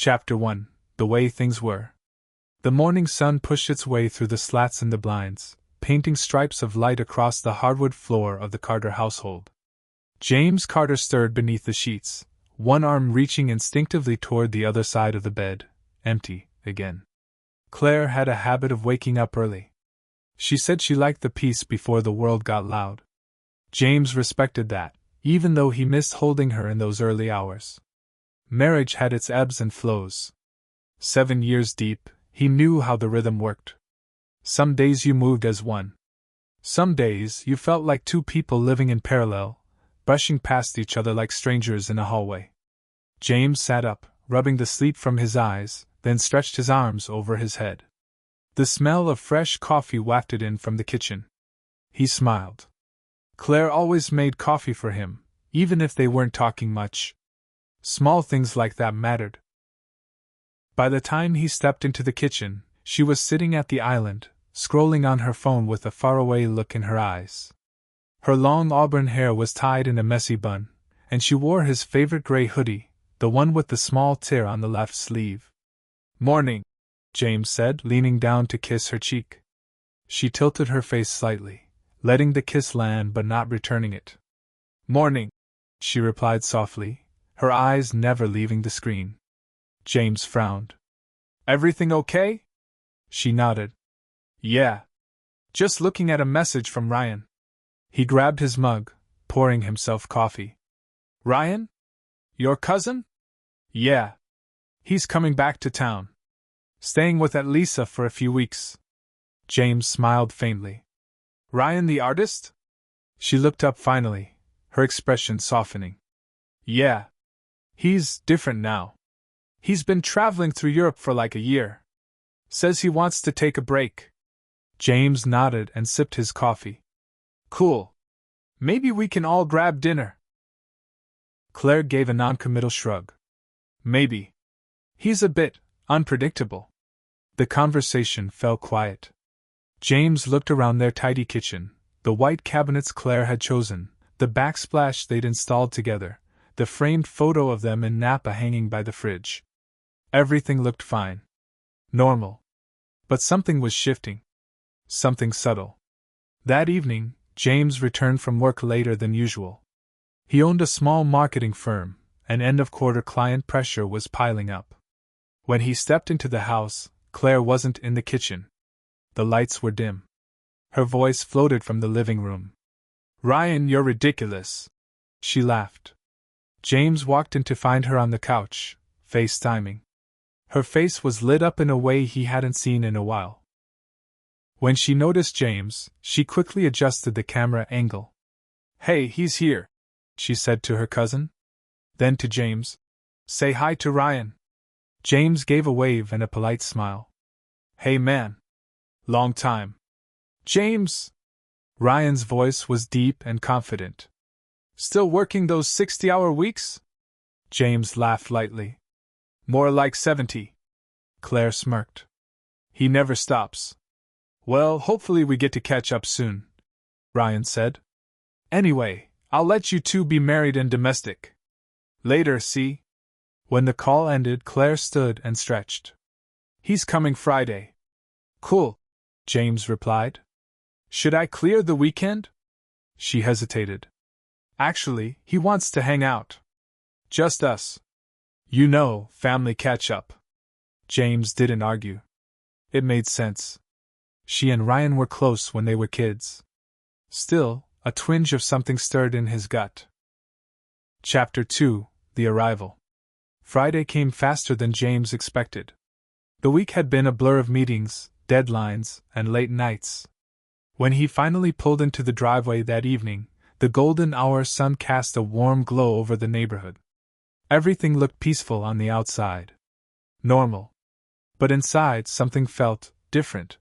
Chapter 1: The Way Things Were. The morning sun pushed its way through the slats in the blinds, painting stripes of light across the hardwood floor of the Carter household. James Carter stirred beneath the sheets, one arm reaching instinctively toward the other side of the bed, empty, again. Claire had a habit of waking up early. She said she liked the peace before the world got loud. James respected that, even though he missed holding her in those early hours. Marriage had its ebbs and flows. 7 years deep, he knew how the rhythm worked. Some days you moved as one. Some days you felt like two people living in parallel, brushing past each other like strangers in a hallway. James sat up, rubbing the sleep from his eyes, then stretched his arms over his head. The smell of fresh coffee wafted in from the kitchen. He smiled. Claire always made coffee for him, even if they weren't talking much. Small things like that mattered. By the time he stepped into the kitchen, she was sitting at the island, scrolling on her phone with a faraway look in her eyes. Her long auburn hair was tied in a messy bun, and she wore his favorite gray hoodie, the one with the small tear on the left sleeve. "Morning," James said, leaning down to kiss her cheek. She tilted her face slightly, letting the kiss land but not returning it. "Morning," she replied softly, her eyes never leaving the screen. James frowned. "Everything okay?" She nodded. "Yeah. Just looking at a message from Ryan." He grabbed his mug, pouring himself coffee. "Ryan? Your cousin?" "Yeah. He's coming back to town. Staying with Aunt Lisa for a few weeks." James smiled faintly. "Ryan the artist?" She looked up finally, her expression softening. "Yeah. He's different now. He's been traveling through Europe for like a year. Says he wants to take a break." James nodded and sipped his coffee. "Cool. Maybe we can all grab dinner." Claire gave a noncommittal shrug. "Maybe. He's a bit unpredictable." The conversation fell quiet. James looked around their tidy kitchen, the white cabinets Claire had chosen, the backsplash they'd installed together, the framed photo of them in Napa hanging by the fridge. Everything looked fine. Normal. But something was shifting. Something subtle. That evening, James returned from work later than usual. He owned a small marketing firm, and end-of-quarter client pressure was piling up. When he stepped into the house, Claire wasn't in the kitchen. The lights were dim. Her voice floated from the living room. "Ryan, you're ridiculous." She laughed. James walked in to find her on the couch, FaceTiming. Her face was lit up in a way he hadn't seen in a while. When she noticed James, she quickly adjusted the camera angle. "Hey, he's here," she said to her cousin. Then to James, "Say hi to Ryan." James gave a wave and a polite smile. "Hey man. Long time." "James!" Ryan's voice was deep and confident. "Still working those 60-hour weeks?" James laughed lightly. "More like 70. Claire smirked. "He never stops." "Well, hopefully we get to catch up soon," Ryan said. "Anyway, I'll let you two be married and domestic. Later, see?" When the call ended, Claire stood and stretched. "He's coming Friday." "Cool," James replied. "Should I clear the weekend?" She hesitated. "Actually, he wants to hang out. Just us. You know, family catch-up." James didn't argue. It made sense. She and Ryan were close when they were kids. Still, a twinge of something stirred in his gut. Chapter 2: The Arrival. Friday came faster than James expected. The week had been a blur of meetings, deadlines, and late nights. When he finally pulled into the driveway that evening, the golden hour sun cast a warm glow over the neighborhood. Everything looked peaceful on the outside. Normal. But inside, something felt different.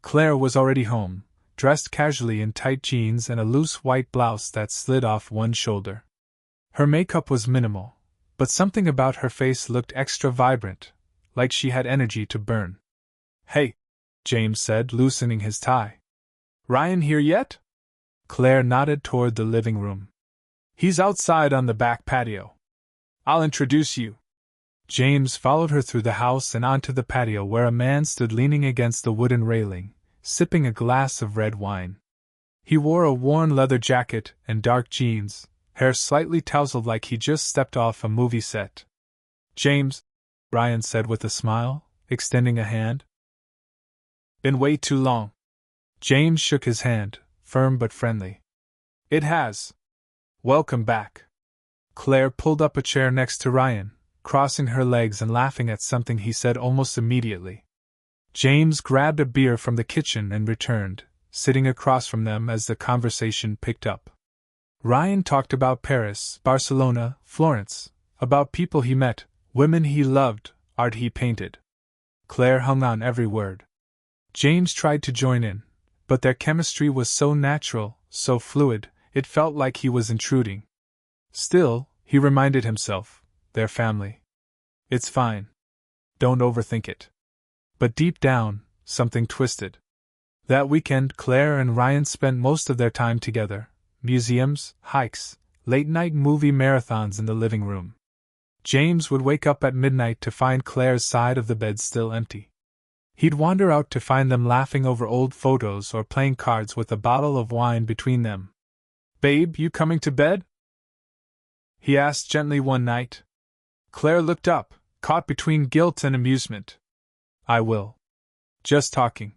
Claire was already home, dressed casually in tight jeans and a loose white blouse that slid off one shoulder. Her makeup was minimal, but something about her face looked extra vibrant, like she had energy to burn. "Hey," James said, loosening his tie. "Ryan here yet?" Claire nodded toward the living room. "He's outside on the back patio. I'll introduce you." James followed her through the house and onto the patio where a man stood leaning against the wooden railing, sipping a glass of red wine. He wore a worn leather jacket and dark jeans, hair slightly tousled like he just stepped off a movie set. "James," Ryan said with a smile, extending a hand. "Been way too long." James shook his hand, firm but friendly. "It has. Welcome back." Claire pulled up a chair next to Ryan, crossing her legs and laughing at something he said almost immediately. James grabbed a beer from the kitchen and returned, sitting across from them as the conversation picked up. Ryan talked about Paris, Barcelona, Florence, about people he met, women he loved, art he painted. Claire hung on every word. James tried to join in, but their chemistry was so natural, so fluid, it felt like he was intruding. Still, he reminded himself, their family. It's fine. Don't overthink it. But deep down, something twisted. That weekend, Claire and Ryan spent most of their time together. Museums, hikes, late-night movie marathons in the living room. James would wake up at midnight to find Claire's side of the bed still empty. He'd wander out to find them laughing over old photos or playing cards with a bottle of wine between them. "Babe, you coming to bed?" he asked gently one night. Claire looked up, caught between guilt and amusement. "I will. Just talking.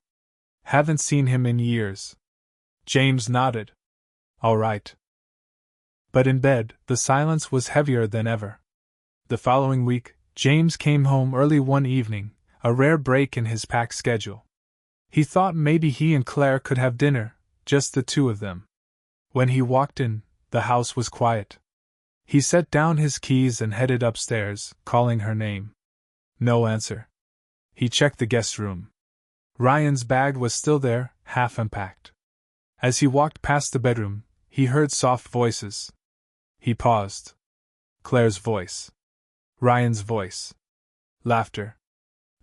Haven't seen him in years." James nodded. "All right." But in bed, the silence was heavier than ever. The following week, James came home early one evening, a rare break in his packed schedule. He thought maybe he and Claire could have dinner, just the two of them. When he walked in, the house was quiet. He set down his keys and headed upstairs, calling her name. No answer. He checked the guest room. Ryan's bag was still there, half unpacked. As he walked past the bedroom, he heard soft voices. He paused. Claire's voice. Ryan's voice. Laughter.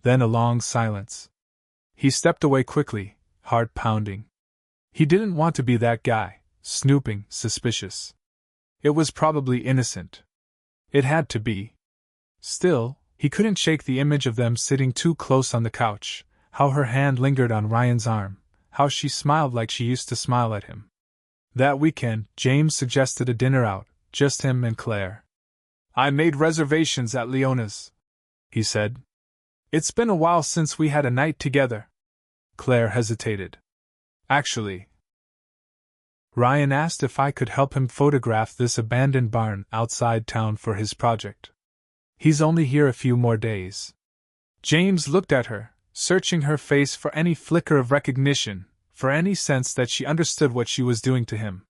Then a long silence. He stepped away quickly, heart pounding. He didn't want to be that guy, snooping, suspicious. It was probably innocent. It had to be. Still, he couldn't shake the image of them sitting too close on the couch, how her hand lingered on Ryan's arm, how she smiled like she used to smile at him. That weekend, James suggested a dinner out, just him and Claire. "I made reservations at Leona's," he said. "It's been a while since we had a night together." Claire hesitated. "Actually," Ryan asked if I could help him photograph this abandoned barn outside town for his project. "He's only here a few more days." James looked at her, searching her face for any flicker of recognition, for any sense that she understood what she was doing to him.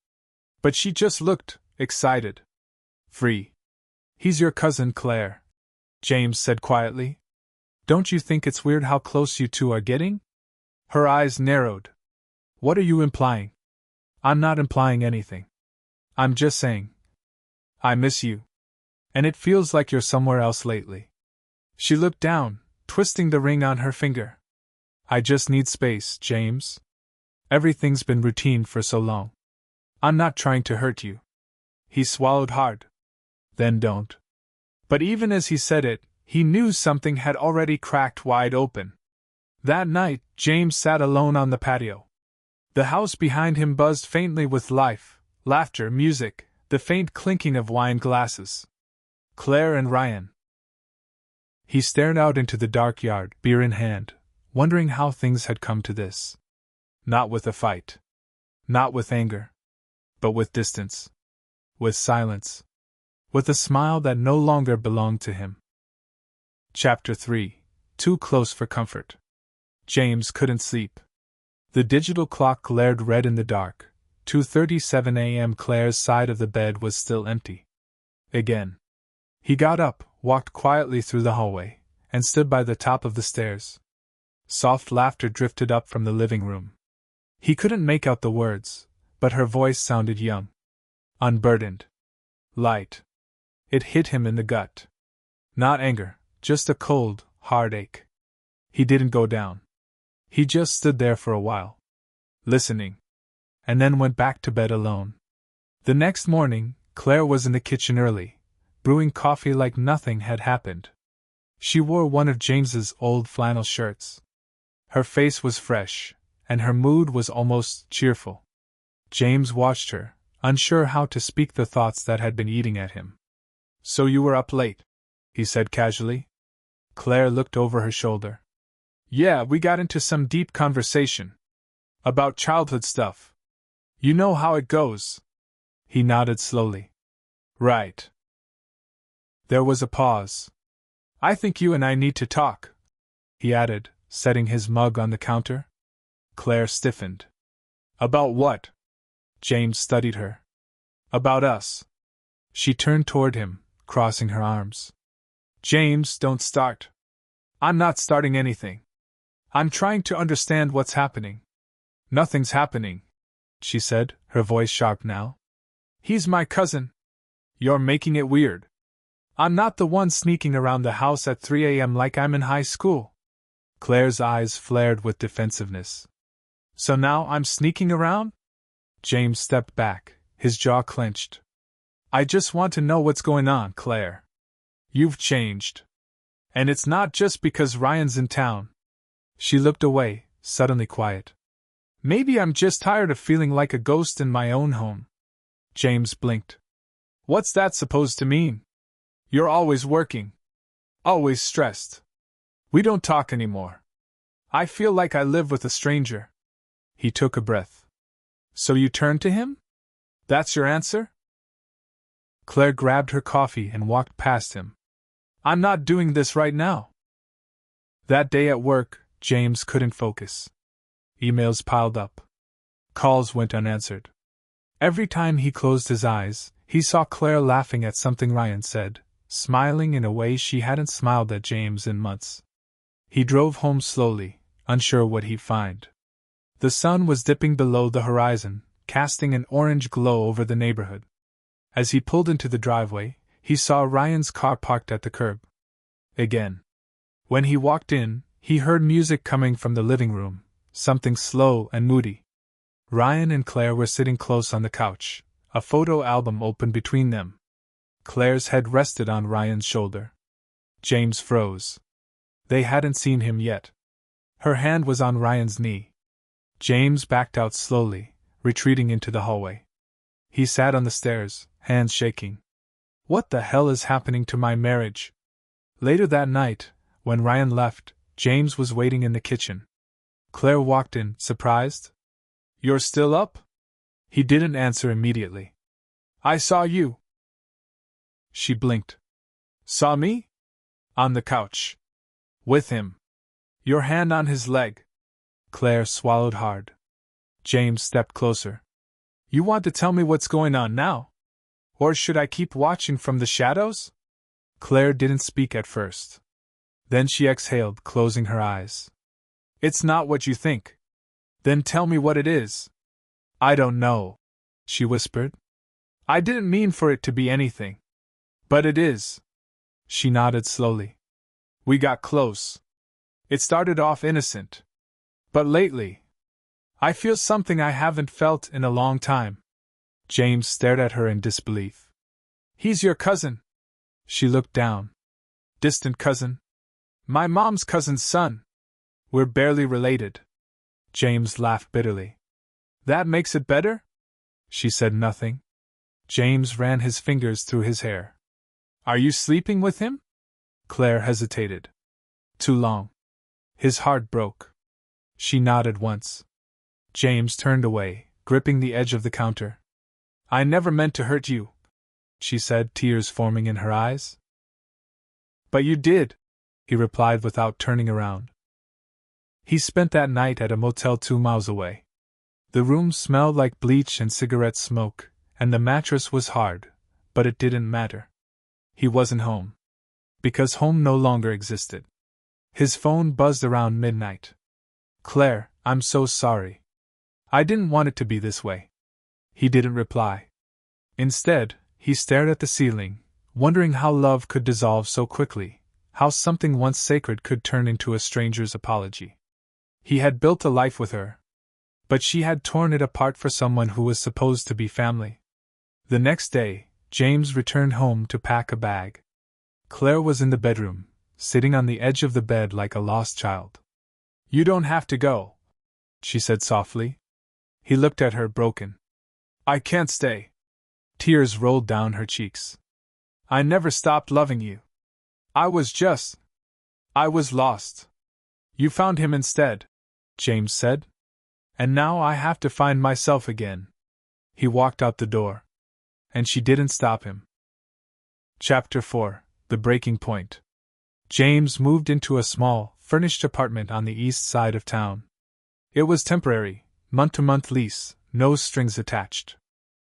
But she just looked excited. "Free. He's your cousin Claire," James said quietly. "Don't you think it's weird how close you two are getting?" Her eyes narrowed. "What are you implying?" "I'm not implying anything. I'm just saying. I miss you. And it feels like you're somewhere else lately." She looked down, twisting the ring on her finger. "I just need space, James. Everything's been routine for so long. I'm not trying to hurt you." He swallowed hard. "Then don't." But even as he said it, he knew something had already cracked wide open. That night, James sat alone on the patio. The house behind him buzzed faintly with life, laughter, music, the faint clinking of wine glasses. Claire and Ryan. He stared out into the dark yard, beer in hand, wondering how things had come to this. Not with a fight. Not with anger. But with distance. With silence. With a smile that no longer belonged to him. Chapter 3. Too close for comfort. James couldn't sleep. The digital clock glared red in the dark. 2:37 a.m. Claire's side of the bed was still empty. Again. He got up, walked quietly through the hallway, and stood by the top of the stairs. Soft laughter drifted up from the living room. He couldn't make out the words, but her voice sounded young. Unburdened. Light. It hit him in the gut. Not anger, just a cold, hard ache. He didn't go down. He just stood there for a while, listening, and then went back to bed alone. The next morning, Claire was in the kitchen early, brewing coffee like nothing had happened. She wore one of James's old flannel shirts. Her face was fresh, and her mood was almost cheerful. James watched her, unsure how to speak the thoughts that had been eating at him. "So you were up late?" he said casually. Claire looked over her shoulder. "Yeah, we got into some deep conversation. About childhood stuff. You know how it goes." He nodded slowly. "Right." There was a pause. "I think you and I need to talk," he added, setting his mug on the counter. Claire stiffened. "About what?" James studied her. "About us." She turned toward him, crossing her arms. "James, don't start. I'm not starting anything. I'm trying to understand what's happening." "Nothing's happening," she said, her voice sharp now. "He's my cousin." "You're making it weird. I'm not the one sneaking around the house at 3 a.m. like I'm in high school." Claire's eyes flared with defensiveness. "So now I'm sneaking around?" James stepped back, his jaw clenched. "I just want to know what's going on, Claire. You've changed. And it's not just because Ryan's in town." She looked away, suddenly quiet. "Maybe I'm just tired of feeling like a ghost in my own home." James blinked. "What's that supposed to mean? You're always working. Always stressed. We don't talk anymore. I feel like I live with a stranger." He took a breath. "So you turned to him? That's your answer?" Claire grabbed her coffee and walked past him. "I'm not doing this right now." That day at work, James couldn't focus. Emails piled up. Calls went unanswered. Every time he closed his eyes, he saw Claire laughing at something Ryan said, smiling in a way she hadn't smiled at James in months. He drove home slowly, unsure what he'd find. The sun was dipping below the horizon, casting an orange glow over the neighborhood. As he pulled into the driveway, he saw Ryan's car parked at the curb. Again. When he walked in, he heard music coming from the living room, something slow and moody. Ryan and Claire were sitting close on the couch, a photo album open between them. Claire's head rested on Ryan's shoulder. James froze. They hadn't seen him yet. Her hand was on Ryan's knee. James backed out slowly, retreating into the hallway. He sat on the stairs, hands shaking. "What the hell is happening to my marriage?" Later that night, when Ryan left, James was waiting in the kitchen. Claire walked in, surprised. "You're still up?" He didn't answer immediately. "I saw you." She blinked. "Saw me?" "On the couch. With him. Your hand on his leg." Claire swallowed hard. James stepped closer. "You want to tell me what's going on now? Or should I keep watching from the shadows?" Claire didn't speak at first. Then she exhaled, closing her eyes. "It's not what you think." "Then tell me what it is." "I don't know," she whispered. "I didn't mean for it to be anything. But it is." She nodded slowly. "We got close. It started off innocent. But lately, I feel something I haven't felt in a long time." James stared at her in disbelief. "He's your cousin." She looked down. "Distant cousin? My mom's cousin's son. We're barely related." James laughed bitterly. "That makes it better?" She said nothing. James ran his fingers through his hair. "Are you sleeping with him?" Claire hesitated. "Too long." His heart broke. She nodded once. James turned away, gripping the edge of the counter. "I never meant to hurt you," she said, tears forming in her eyes. "But you did," he replied without turning around. He spent that night at a motel 2 miles away. The room smelled like bleach and cigarette smoke, and the mattress was hard, but it didn't matter. He wasn't home. Because home no longer existed. His phone buzzed around midnight. "Claire, I'm so sorry. I didn't want it to be this way." He didn't reply. Instead, he stared at the ceiling, wondering how love could dissolve so quickly, how something once sacred could turn into a stranger's apology. He had built a life with her. But she had torn it apart for someone who was supposed to be family. The next day, James returned home to pack a bag. Claire was in the bedroom, sitting on the edge of the bed like a lost child. You don't have to go, she said softly. He looked at her, broken. I can't stay. Tears rolled down her cheeks. I never stopped loving you. I was lost. You found him instead, James said. And now I have to find myself again. He walked out the door. And she didn't stop him. Chapter 4: The Breaking Point. James moved into a small, furnished apartment on the east side of town. It was temporary, month-to-month lease, no strings attached.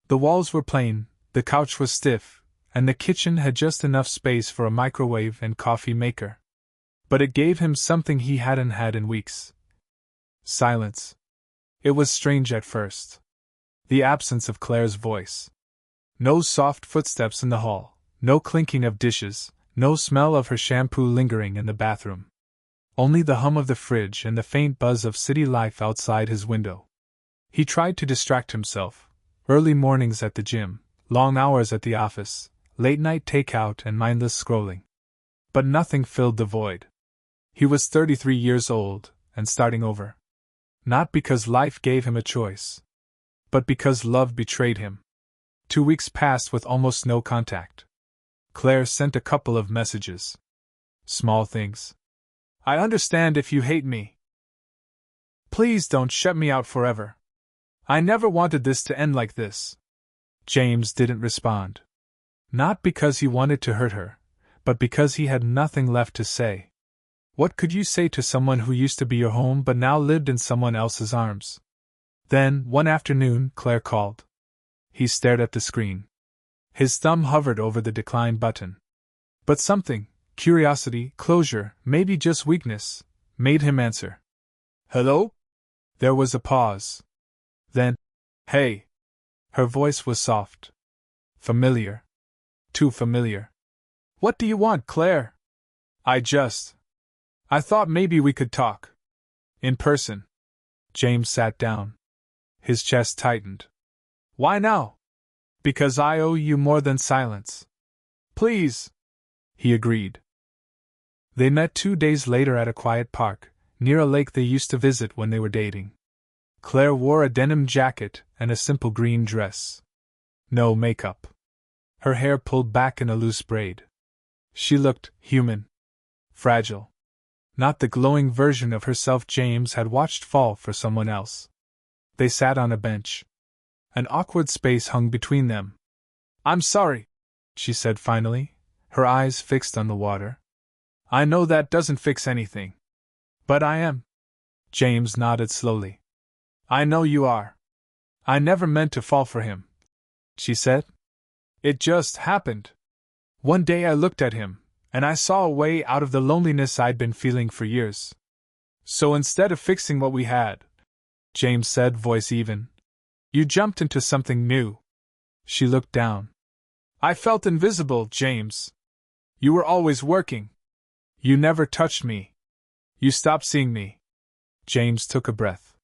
The walls were plain, the couch was stiff, and the kitchen had just enough space for a microwave and coffee maker. But it gave him something he hadn't had in weeks. Silence. It was strange at first. The absence of Claire's voice. No soft footsteps in the hall, no clinking of dishes, no smell of her shampoo lingering in the bathroom. Only the hum of the fridge and the faint buzz of city life outside his window. He tried to distract himself. Early mornings at the gym, long hours at the office, late-night takeout and mindless scrolling. But nothing filled the void. He was 33 years old, and starting over. Not because life gave him a choice, but because love betrayed him. 2 weeks passed with almost no contact. Claire sent a couple of messages. Small things. I understand if you hate me. Please don't shut me out forever. I never wanted this to end like this. James didn't respond. Not because he wanted to hurt her, but because he had nothing left to say. What could you say to someone who used to be your home but now lived in someone else's arms? Then, one afternoon, Claire called. He stared at the screen. His thumb hovered over the decline button. But something, curiosity, closure, maybe just weakness, made him answer. Hello? There was a pause. Then, hey. Her voice was soft. Familiar. Too familiar. What do you want, Claire? I thought maybe we could talk. In person. James sat down. His chest tightened. Why now? Because I owe you more than silence. Please. He agreed. They met 2 days later at a quiet park, near a lake they used to visit when they were dating. Claire wore a denim jacket and a simple green dress. No makeup. Her hair pulled back in a loose braid. She looked human. Fragile. Not the glowing version of herself James had watched fall for someone else. They sat on a bench. An awkward space hung between them. I'm sorry, she said finally, her eyes fixed on the water. I know that doesn't fix anything. But I am. James nodded slowly. I know you are. I never meant to fall for him, she said. It just happened. One day I looked at him, and I saw a way out of the loneliness I'd been feeling for years. So instead of fixing what we had, James said, voice even, you jumped into something new. She looked down. I felt invisible, James. You were always working. You never touched me. You stopped seeing me. James took a breath.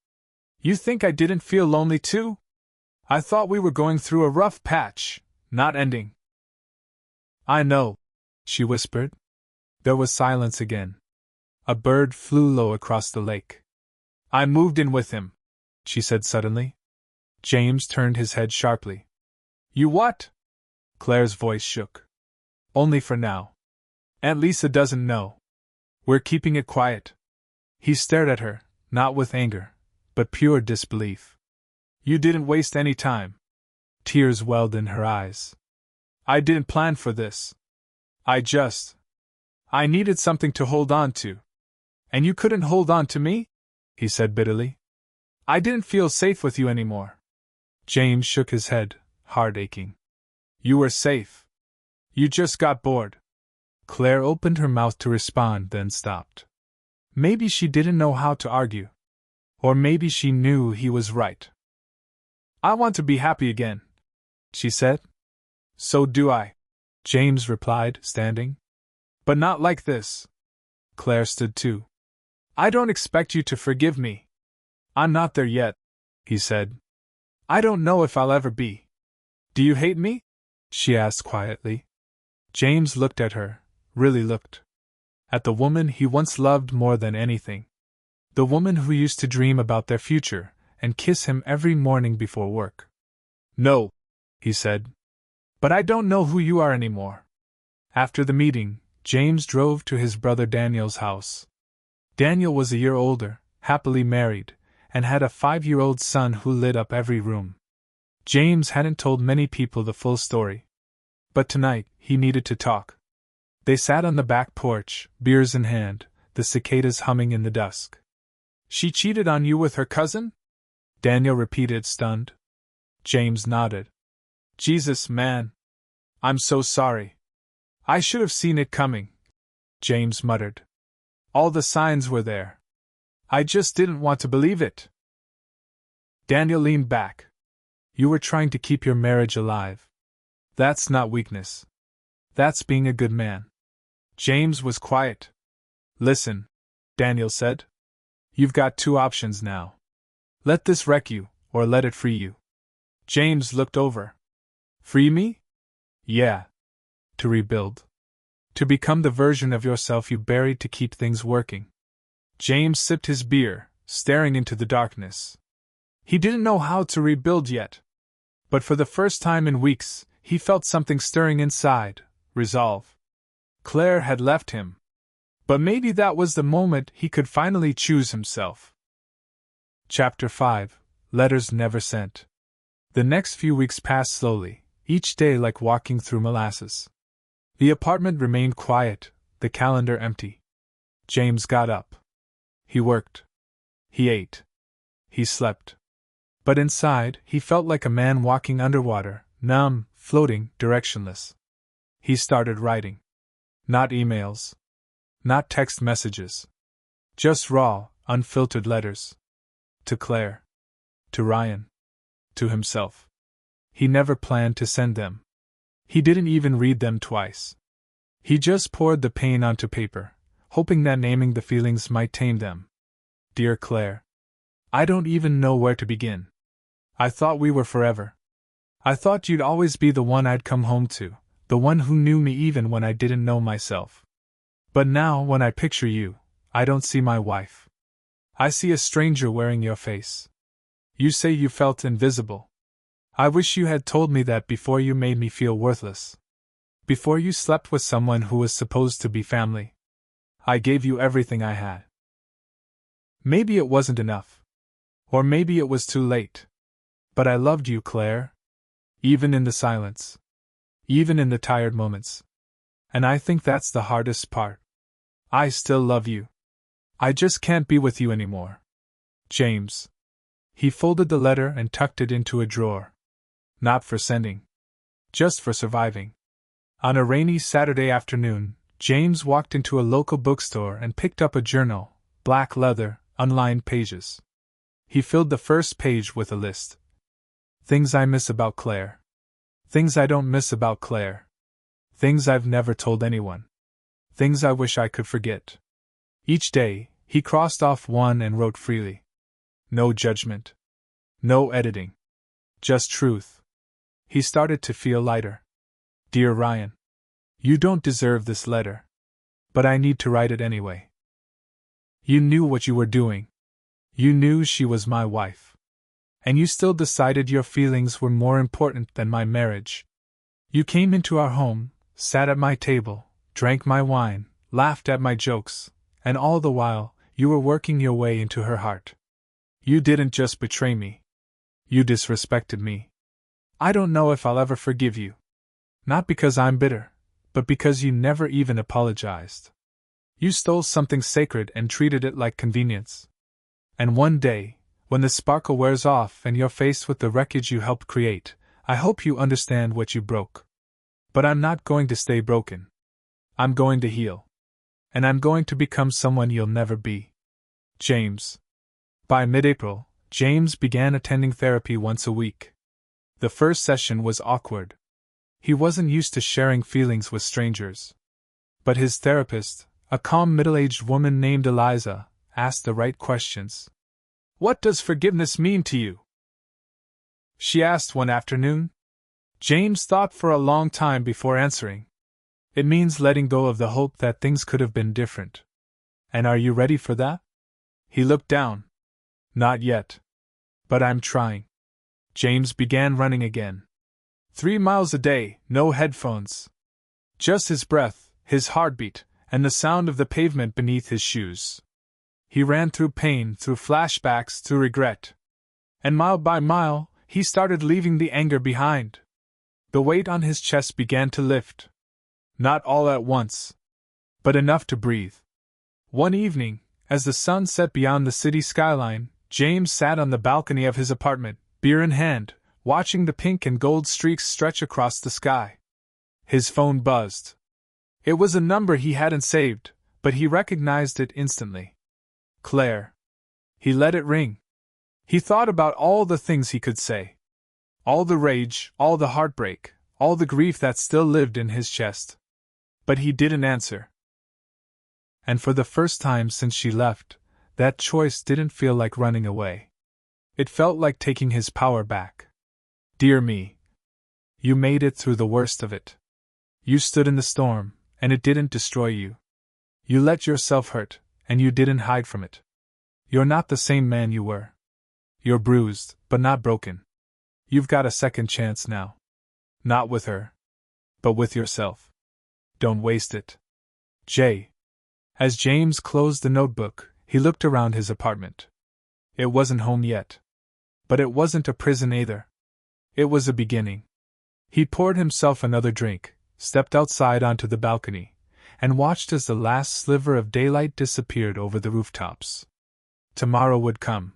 You think I didn't feel lonely too? I thought we were going through a rough patch, not ending. I know, she whispered. There was silence again. A bird flew low across the lake. I moved in with him, she said suddenly. James turned his head sharply. You what? Claire's voice shook. Only for now. Aunt Lisa doesn't know. We're keeping it quiet. He stared at her, not with anger, but pure disbelief. You didn't waste any time. Tears welled in her eyes. I didn't plan for this. I needed something to hold on to. And you couldn't hold on to me? He said bitterly. I didn't feel safe with you anymore. James shook his head, heart aching. You were safe. You just got bored. Claire opened her mouth to respond, then stopped. Maybe she didn't know how to argue. Or maybe she knew he was right. I want to be happy again, she said. So do I, James replied, standing. But not like this. Claire stood too. I don't expect you to forgive me. I'm not there yet, he said. I don't know if I'll ever be. Do you hate me? She asked quietly. James looked at her, really looked. At the woman he once loved more than anything. The woman who used to dream about their future and kiss him every morning before work. "No," he said. "But I don't know who you are anymore." After the meeting, James drove to his brother Daniel's house. Daniel was a year older, happily married, and had a 5-year-old son who lit up every room. James hadn't told many people the full story. But tonight, he needed to talk. They sat on the back porch, beers in hand, the cicadas humming in the dusk. "She cheated on you with her cousin?" Daniel repeated, stunned. James nodded. "Jesus, man. I'm so sorry. I should have seen it coming," James muttered. "All the signs were there. I just didn't want to believe it." Daniel leaned back. "You were trying to keep your marriage alive. That's not weakness. That's being a good man." James was quiet. "Listen," Daniel said. "You've got 2 options now. Let this wreck you, or let it free you." James looked over. "Free me?" "Yeah. To rebuild. To become the version of yourself you buried to keep things working." James sipped his beer, staring into the darkness. He didn't know how to rebuild yet. But for the first time in weeks, he felt something stirring inside, resolve. Claire had left him. But maybe that was the moment he could finally choose himself. Chapter 5. Letters Never Sent. The next few weeks passed slowly, each day like walking through molasses. The apartment remained quiet, the calendar empty. James got up. He worked. He ate. He slept. But inside, he felt like a man walking underwater, numb, floating, directionless. He started writing. Not emails. Not text messages. Just raw, unfiltered letters. To Claire. To Ryan. To himself. He never planned to send them. He didn't even read them twice. He just poured the pain onto paper, hoping that naming the feelings might tame them. Dear Claire. I don't even know where to begin. I thought we were forever. I thought you'd always be the one I'd come home to, the one who knew me even when I didn't know myself. But now, when I picture you, I don't see my wife. I see a stranger wearing your face. You say you felt invisible. I wish you had told me that before you made me feel worthless. Before you slept with someone who was supposed to be family. I gave you everything I had. Maybe it wasn't enough. Or maybe it was too late. But I loved you, Claire. Even in the silence. Even in the tired moments. And I think that's the hardest part. I still love you. I just can't be with you anymore. James. He folded the letter and tucked it into a drawer. Not for sending. Just for surviving. On a rainy Saturday afternoon, James walked into a local bookstore and picked up a journal, black leather, unlined pages. He filled the first page with a list. Things I miss about Claire. Things I don't miss about Claire. Things I've never told anyone. Things I wish I could forget. Each day, he crossed off one and wrote freely. No judgment. No editing. Just truth. He started to feel lighter. Dear Ryan. You don't deserve this letter. But I need to write it anyway. You knew what you were doing. You knew she was my wife. And you still decided your feelings were more important than my marriage. You came into our home, sat at my table, drank my wine, laughed at my jokes, and all the while, you were working your way into her heart. You didn't just betray me. You disrespected me. I don't know if I'll ever forgive you. Not because I'm bitter, but because you never even apologized. You stole something sacred and treated it like convenience. And one day, when the sparkle wears off and you're faced with the wreckage you helped create, I hope you understand what you broke. But I'm not going to stay broken. I'm going to heal. And I'm going to become someone you'll never be. James. By mid-April, James began attending therapy once a week. The first session was awkward. He wasn't used to sharing feelings with strangers. But his therapist, a calm middle-aged woman named Eliza, asked the right questions. What does forgiveness mean to you? She asked one afternoon. James thought for a long time before answering. It means letting go of the hope that things could have been different. And are you ready for that? He looked down. Not yet. But I'm trying. James began running again. 3 miles a day, no headphones. Just his breath, his heartbeat, and the sound of the pavement beneath his shoes. He ran through pain, through flashbacks, through regret. And mile by mile, he started leaving the anger behind. The weight on his chest began to lift. Not all at once, but enough to breathe. One evening, as the sun set beyond the city skyline, James sat on the balcony of his apartment, beer in hand, watching the pink and gold streaks stretch across the sky. His phone buzzed. It was a number he hadn't saved, but he recognized it instantly. Claire. He let it ring. He thought about all the things he could say. All the rage, all the heartbreak, all the grief that still lived in his chest. But he didn't answer. And for the first time since she left, that choice didn't feel like running away. It felt like taking his power back. Dear me. You made it through the worst of it. You stood in the storm, and it didn't destroy you. You let yourself hurt, and you didn't hide from it. You're not the same man you were. You're bruised, but not broken. You've got a second chance now. Not with her, but with yourself. Don't waste it. J. As James closed the notebook, he looked around his apartment. It wasn't home yet. But it wasn't a prison either. It was a beginning. He poured himself another drink, stepped outside onto the balcony, and watched as the last sliver of daylight disappeared over the rooftops. Tomorrow would come.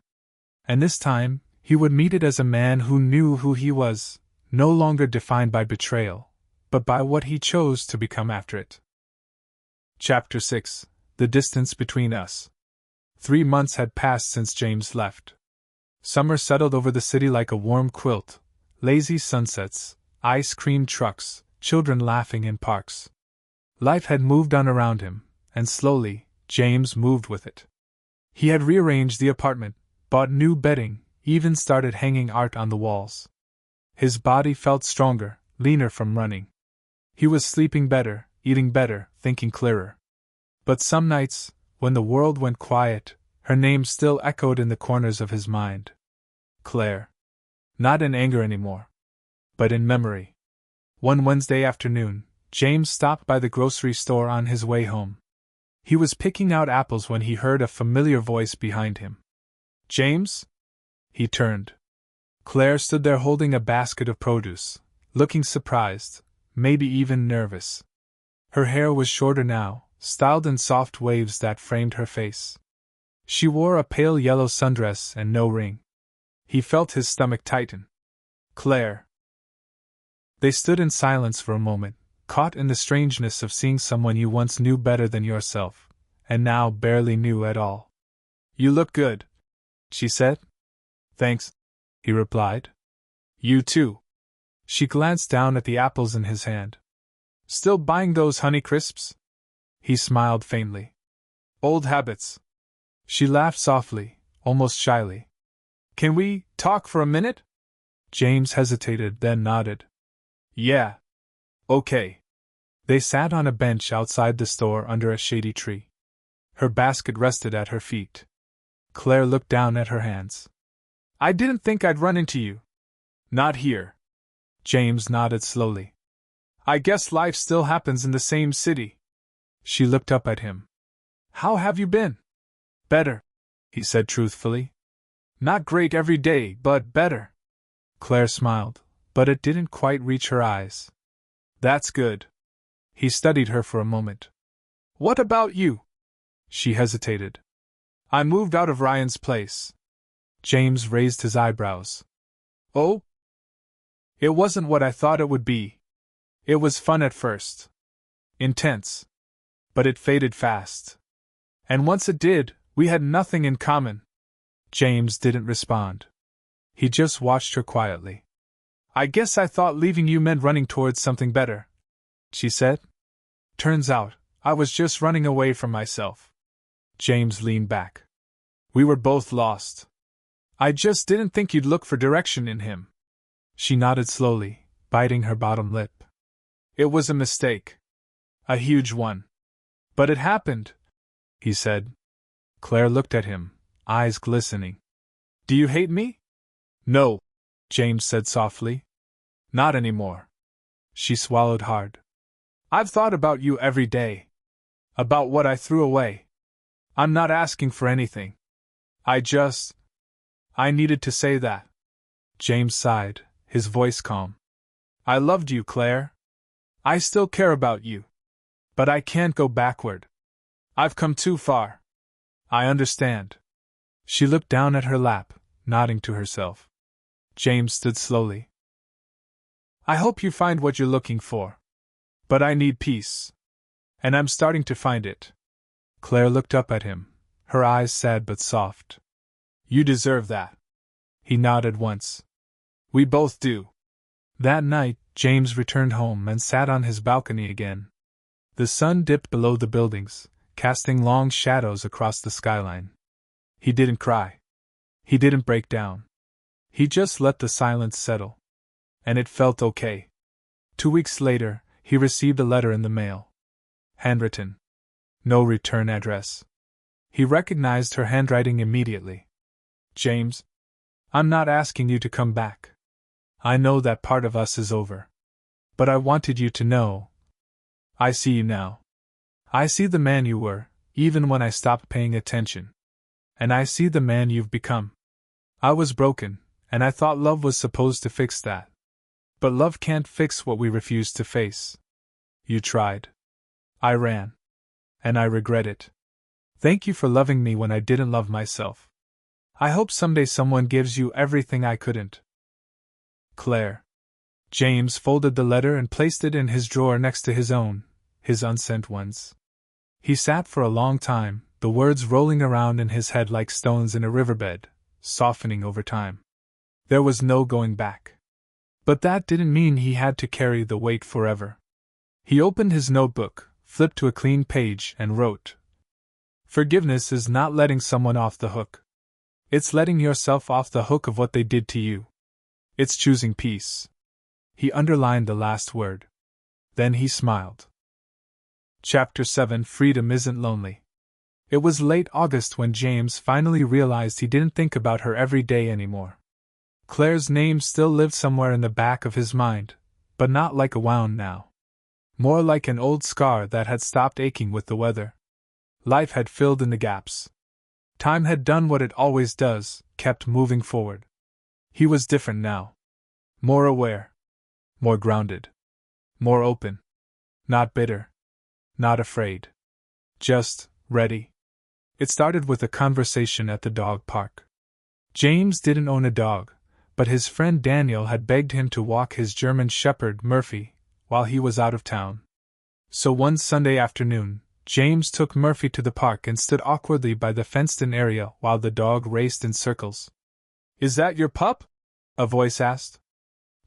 And this time, he would meet it as a man who knew who he was, no longer defined by betrayal, but by what he chose to become after it. Chapter 6. The Distance Between Us. 3 months had passed since James left. Summer settled over the city like a warm quilt, lazy sunsets, ice cream trucks, children laughing in parks. Life had moved on around him, and slowly, James moved with it. He had rearranged the apartment, bought new bedding, even started hanging art on the walls. His body felt stronger, leaner from running. He was sleeping better, eating better, thinking clearer. But some nights, when the world went quiet, her name still echoed in the corners of his mind. Claire. Not in anger anymore, but in memory. One Wednesday afternoon, James stopped by the grocery store on his way home. He was picking out apples when he heard a familiar voice behind him. James? He turned. Claire stood there holding a basket of produce, looking surprised, maybe even nervous. Her hair was shorter now, styled in soft waves that framed her face. She wore a pale yellow sundress and no ring. He felt his stomach tighten. Claire. They stood in silence for a moment, caught in the strangeness of seeing someone you once knew better than yourself, and now barely knew at all. You look good, she said. Thanks, he replied. You too. She glanced down at the apples in his hand. Still buying those Honey Crisps? He smiled faintly. Old habits. She laughed softly, almost shyly. Can we talk for a minute? James hesitated, then nodded. Yeah. Okay. They sat on a bench outside the store under a shady tree. Her basket rested at her feet. Claire looked down at her hands. I didn't think I'd run into you. Not here. James nodded slowly. I guess life still happens in the same city. She looked up at him. How have you been? Better, he said truthfully. Not great every day, but better. Claire smiled, but it didn't quite reach her eyes. That's good. He studied her for a moment. What about you? She hesitated. I moved out of Ryan's place. James raised his eyebrows. Oh? It wasn't what I thought it would be. It was fun at first. Intense. But it faded fast. And once it did, we had nothing in common. James didn't respond. He just watched her quietly. I guess I thought leaving you meant running towards something better, she said. Turns out, I was just running away from myself. James leaned back. We were both lost. I just didn't think you'd look for direction in him. She nodded slowly, biting her bottom lip. It was a mistake. A huge one. But it happened, he said. Claire looked at him, eyes glistening. Do you hate me? No, James said softly. Not anymore. She swallowed hard. I've thought about you every day. About what I threw away. I'm not asking for anything. I needed to say that. James sighed, his voice calm. I loved you, Claire. I still care about you. But I can't go backward. I've come too far. I understand. She looked down at her lap, nodding to herself. James stood slowly. I hope you find what you're looking for. But I need peace. And I'm starting to find it. Claire looked up at him, her eyes sad but soft. You deserve that. He nodded once. We both do. That night, James returned home and sat on his balcony again. The sun dipped below the buildings, casting long shadows across the skyline. He didn't cry. He didn't break down. He just let the silence settle. And it felt okay. 2 weeks later, he received a letter in the mail. Handwritten. No return address. He recognized her handwriting immediately. James, I'm not asking you to come back. I know that part of us is over. But I wanted you to know. I see you now. I see the man you were, even when I stopped paying attention. And I see the man you've become. I was broken, and I thought love was supposed to fix that. But love can't fix what we refuse to face. You tried. I ran. And I regret it. Thank you for loving me when I didn't love myself. I hope someday someone gives you everything I couldn't. Claire. James folded the letter and placed it in his drawer next to his own, his unsent ones. He sat for a long time, the words rolling around in his head like stones in a riverbed, softening over time. There was no going back. But that didn't mean he had to carry the weight forever. He opened his notebook, flipped to a clean page, and wrote, Forgiveness is not letting someone off the hook. It's letting yourself off the hook of what they did to you. It's choosing peace. He underlined the last word. Then he smiled. Chapter 7 Freedom Isn't Lonely. It was late August when James finally realized he didn't think about her every day anymore. Claire's name still lived somewhere in the back of his mind, but not like a wound now. More like an old scar that had stopped aching with the weather. Life had filled in the gaps. Time had done what it always does, kept moving forward. He was different now. More aware. More grounded. More open. Not bitter. Not afraid. Just ready. It started with a conversation at the dog park. James didn't own a dog, but his friend Daniel had begged him to walk his German shepherd, Murphy, while he was out of town. So one Sunday afternoon, James took Murphy to the park and stood awkwardly by the fenced-in area while the dog raced in circles. Is that your pup? A voice asked.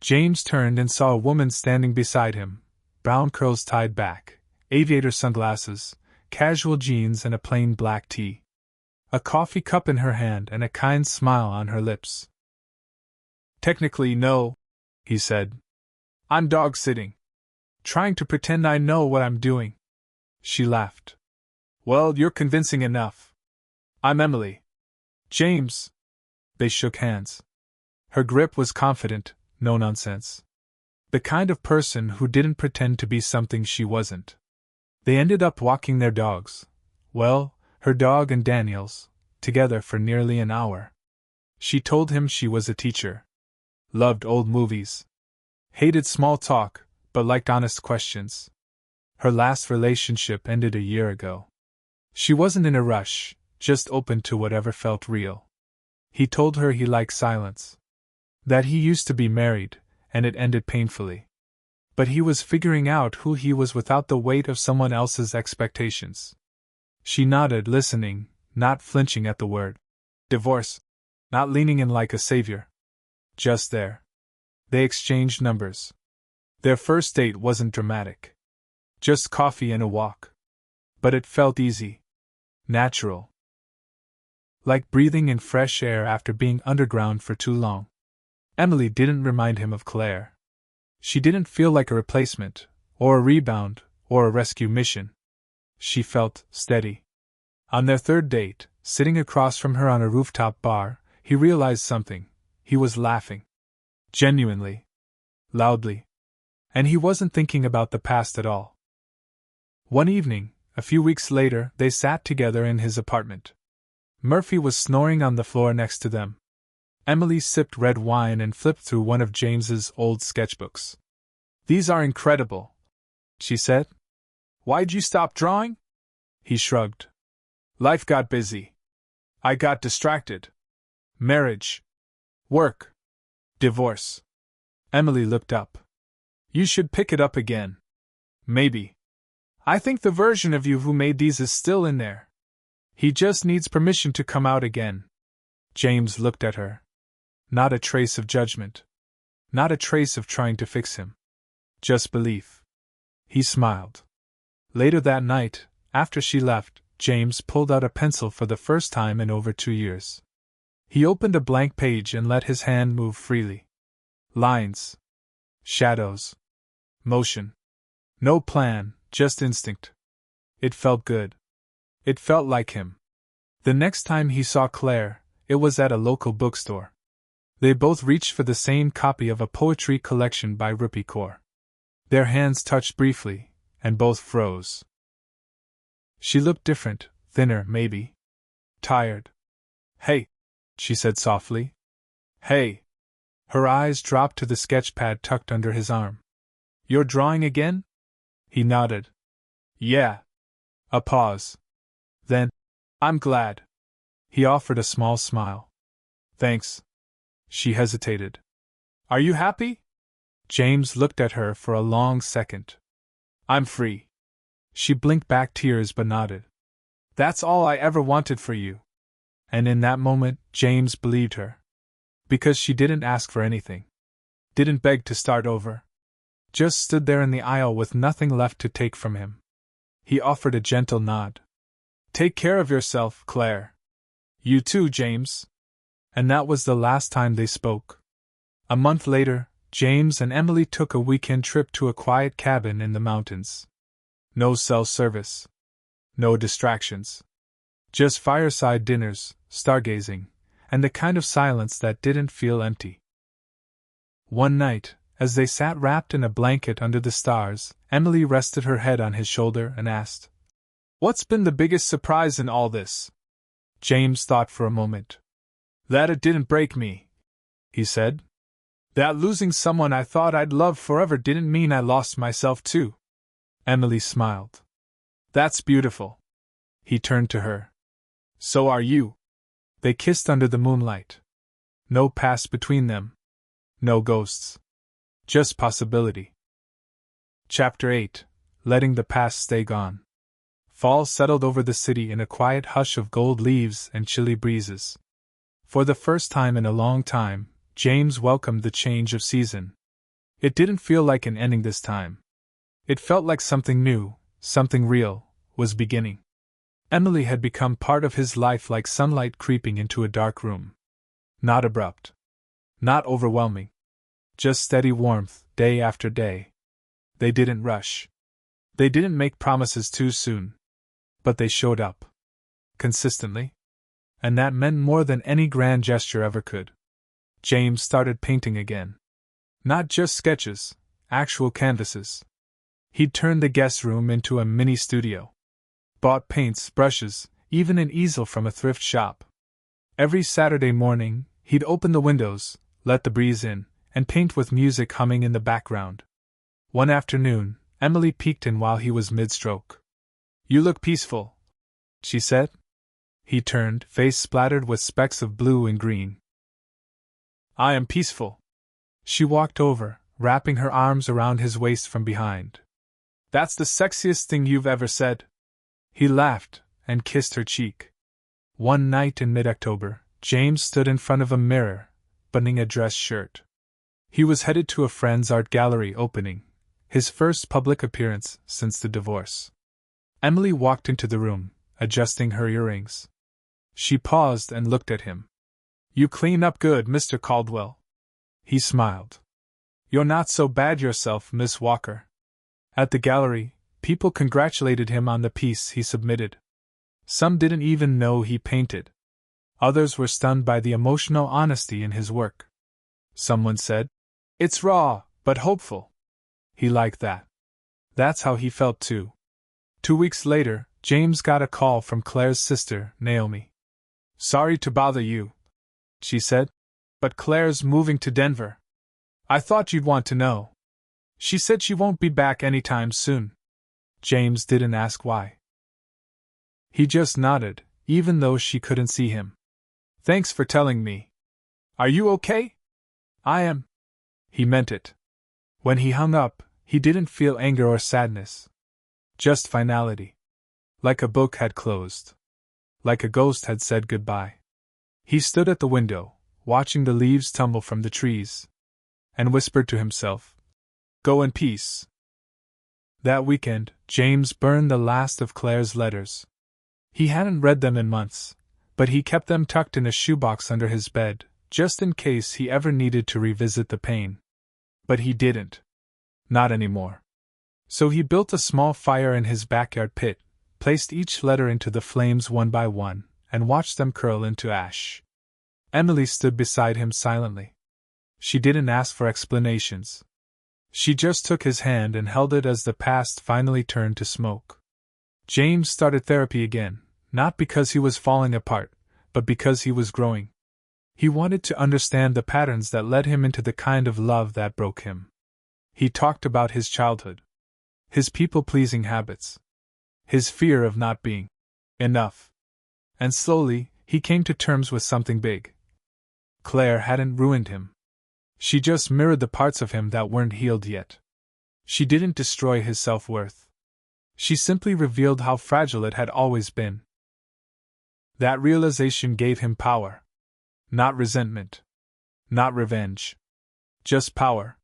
James turned and saw a woman standing beside him, brown curls tied back, aviator sunglasses, casual jeans and a plain black tee. A coffee cup in her hand and a kind smile on her lips. Technically, no, he said. I'm dog-sitting. Trying to pretend I know what I'm doing. She laughed. Well, you're convincing enough. I'm Emily. James. They shook hands. Her grip was confident, no nonsense. The kind of person who didn't pretend to be something she wasn't. They ended up walking their dogs. Well, her dog and Daniel's, together for nearly an hour. She told him she was a teacher. Loved old movies. Hated small talk, but liked honest questions. Her last relationship ended a year ago. She wasn't in a rush, just open to whatever felt real. He told her he liked silence. That he used to be married, and it ended painfully. But he was figuring out who he was without the weight of someone else's expectations. She nodded, listening, not flinching at the word. Divorce. Not leaning in like a savior. Just there. They exchanged numbers. Their first date wasn't dramatic. Just coffee and a walk. But it felt easy. Natural. Like breathing in fresh air after being underground for too long. Emily didn't remind him of Claire. She didn't feel like a replacement, or a rebound, or a rescue mission. She felt steady. On their third date, sitting across from her on a rooftop bar, he realized something. He was laughing. Genuinely. Loudly. And he wasn't thinking about the past at all. One evening, a few weeks later, they sat together in his apartment. Murphy was snoring on the floor next to them. Emily sipped red wine and flipped through one of James's old sketchbooks. "These are incredible," she said. "Why'd you stop drawing?" He shrugged. "Life got busy. I got distracted. Marriage. Work. Divorce." Emily looked up. "You should pick it up again. Maybe. I think the version of you who made these is still in there. He just needs permission to come out again." James looked at her. Not a trace of judgment. Not a trace of trying to fix him. Just belief. He smiled. Later that night, after she left, James pulled out a pencil for the first time in over 2 years. He opened a blank page and let his hand move freely. Lines. Shadows. Motion. No plan, just instinct. It felt good. It felt like him. The next time he saw Claire, it was at a local bookstore. They both reached for the same copy of a poetry collection by Rupi Kaur. Their hands touched briefly, and both froze. She looked different, thinner, maybe. Tired. "Hey," she said softly. "Hey." Her eyes dropped to the sketchpad tucked under his arm. "You're drawing again?" He nodded. "Yeah." A pause. Then, "I'm glad." He offered a small smile. "Thanks." She hesitated. "Are you happy?" James looked at her for a long second. "I'm free." She blinked back tears but nodded. "That's all I ever wanted for you." And in that moment, James believed her. Because she didn't ask for anything. Didn't beg to start over. Just stood there in the aisle with nothing left to take from him. He offered a gentle nod. "Take care of yourself, Claire." "You too, James." And that was the last time they spoke. A month later, James and Emily took a weekend trip to a quiet cabin in the mountains. No cell service. No distractions. Just fireside dinners, stargazing, and the kind of silence that didn't feel empty. One night, as they sat wrapped in a blanket under the stars, Emily rested her head on his shoulder and asked, "What's been the biggest surprise in all this?" James thought for a moment. "That it didn't break me," he said. "That losing someone I thought I'd love forever didn't mean I lost myself too." Emily smiled. "That's beautiful." He turned to her. "So are you." They kissed under the moonlight. No past between them. No ghosts. Just possibility. Chapter 8. Letting the past stay gone. Fall settled over the city in a quiet hush of gold leaves and chilly breezes. For the first time in a long time, James welcomed the change of season. It didn't feel like an ending this time. It felt like something new, something real, was beginning. Emily had become part of his life like sunlight creeping into a dark room. Not abrupt. Not overwhelming. Just steady warmth, day after day. They didn't rush. They didn't make promises too soon. But they showed up. Consistently. And that meant more than any grand gesture ever could. James started painting again. Not just sketches, actual canvases. He'd turned the guest room into a mini studio. Bought paints, brushes, even an easel from a thrift shop. Every Saturday morning, he'd open the windows, let the breeze in, and paint with music humming in the background. One afternoon, Emily peeked in while he was mid-stroke. "You look peaceful," she said. He turned, face splattered with specks of blue and green. "I am peaceful." She walked over, wrapping her arms around his waist from behind. "That's the sexiest thing you've ever said." He laughed, and kissed her cheek. One night in mid-October, James stood in front of a mirror, buttoning a dress shirt. He was headed to a friend's art gallery opening, his first public appearance since the divorce. Emily walked into the room, adjusting her earrings. She paused and looked at him. "You clean up good, Mr. Caldwell." He smiled. "You're not so bad yourself, Miss Walker." At the gallery, People congratulated him on the piece he submitted. Some didn't even know he painted. Others were stunned by the emotional honesty in his work. Someone said, "It's raw, but hopeful." He liked that. That's how he felt too. 2 weeks later, James got a call from Claire's sister, Naomi. "Sorry to bother you," she said, "but Claire's moving to Denver. I thought you'd want to know. She said she won't be back anytime soon." James didn't ask why. He just nodded, even though she couldn't see him. "Thanks for telling me. Are you okay?" "I am." He meant it. When he hung up, he didn't feel anger or sadness. Just finality. Like a book had closed. Like a ghost had said goodbye. He stood at the window, watching the leaves tumble from the trees, and whispered to himself, "Go in peace." That weekend, James burned the last of Claire's letters. He hadn't read them in months, but he kept them tucked in a shoebox under his bed, just in case he ever needed to revisit the pain. But he didn't. Not anymore. So he built a small fire in his backyard pit, placed each letter into the flames one by one, and watched them curl into ash. Emily stood beside him silently. She didn't ask for explanations. She just took his hand and held it as the past finally turned to smoke. James started therapy again, not because he was falling apart, but because he was growing. He wanted to understand the patterns that led him into the kind of love that broke him. He talked about his childhood, his people-pleasing habits, his fear of not being enough. And slowly, he came to terms with something big. Claire hadn't ruined him. She just mirrored the parts of him that weren't healed yet. She didn't destroy his self-worth. She simply revealed how fragile it had always been. That realization gave him power. Not resentment. Not revenge. Just power.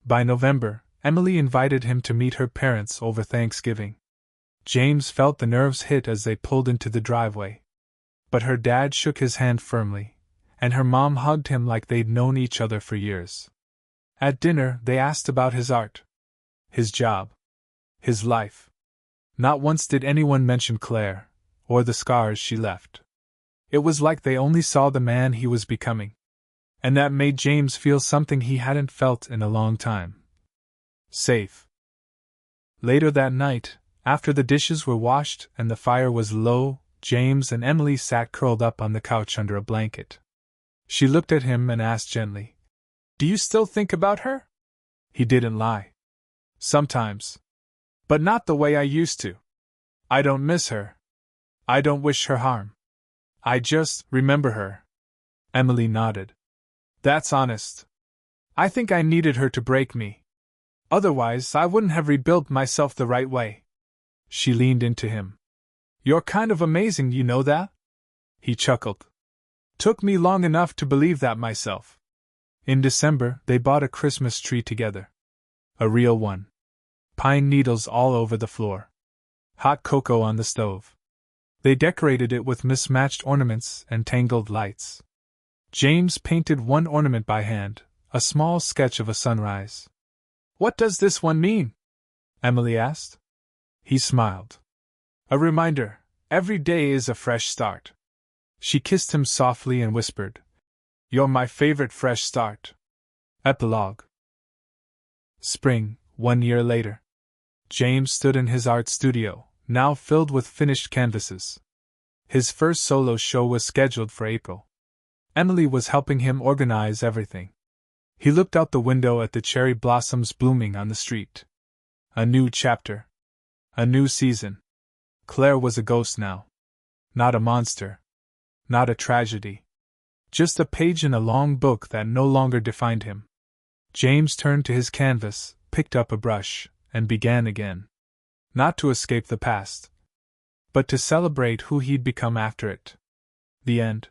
By November, Emily invited him to meet her parents over Thanksgiving. James felt the nerves hit as they pulled into the driveway. But her dad shook his hand firmly, and her mom hugged him like they'd known each other for years. At dinner, they asked about his art, his job, his life. Not once did anyone mention Claire, or the scars she left. It was like they only saw the man he was becoming. And that made James feel something he hadn't felt in a long time. Safe. Later that night, after the dishes were washed and the fire was low, James and Emily sat curled up on the couch under a blanket. She looked at him and asked gently, "Do you still think about her?" He didn't lie. "Sometimes. But not the way I used to. I don't miss her. I don't wish her harm. I just remember her." Emily nodded. "That's honest. I think I needed her to break me. Otherwise, I wouldn't have rebuilt myself the right way." She leaned into him. "You're kind of amazing, you know that?" He chuckled. "Took me long enough to believe that myself." In December, they bought a Christmas tree together. A real one. Pine needles all over the floor. Hot cocoa on the stove. They decorated it with mismatched ornaments and tangled lights. James painted one ornament by hand, a small sketch of a sunrise. "What does this one mean?" Emily asked. He smiled. "A reminder, every day is a fresh start." She kissed him softly and whispered, "You're my favorite fresh start." Epilogue. Spring, 1 year later. James stood in his art studio, now filled with finished canvases. His first solo show was scheduled for April. Emily was helping him organize everything. He looked out the window at the cherry blossoms blooming on the street. A new chapter. A new season. Claire was a ghost now. Not a monster. Not a tragedy. Just a page in a long book that no longer defined him. James turned to his canvas, picked up a brush, and began again. Not to escape the past, but to celebrate who he'd become after it. The end.